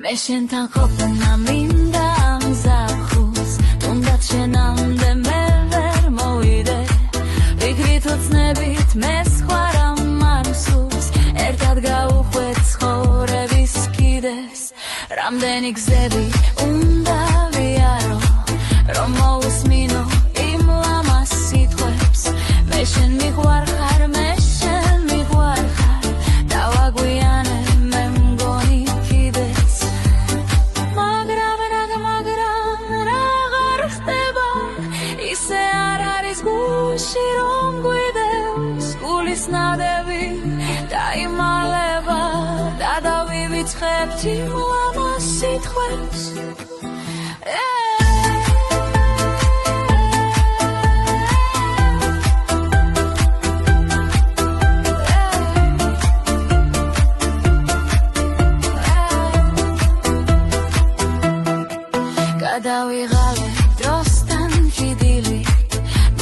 მე შენთან ყოფნა მინდა ამ ზაფხულს თუნდაც შენამდე მე ვერ მოვიდე ვიქრით ოცნებით მე სხვა რამ მარსულს ერთად გავუხვეთ ცხოვრების კიდეს რამდენი გზები უნდა ვიარო რომ მოусმინო იმ ლამას სიტყვებს მე შენ მიყვარხარ მე შენ მიყვარხარ დავაგვიანე მე მგონი კიდეც მაგრამ აღარ ხდება ისე არ არის გულში რომ გვიდევს გულის ნადევი დაიმალება და დავივიწყებთ იმ ლამას სიტყვებს გადავიღალე დროსთან ხიდილი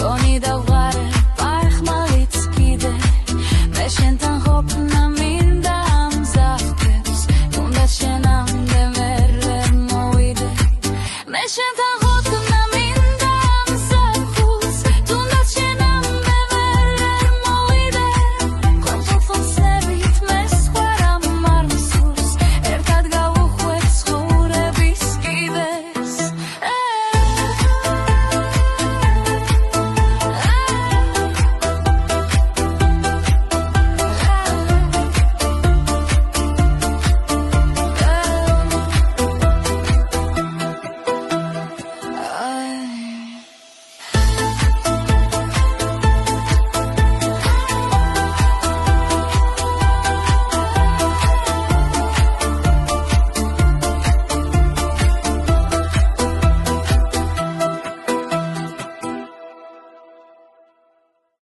გონი დავღარე პარხმალიც კიდე მე შენთან ყოფნა მინდა ამ ზაფხულს თუნდაც შენ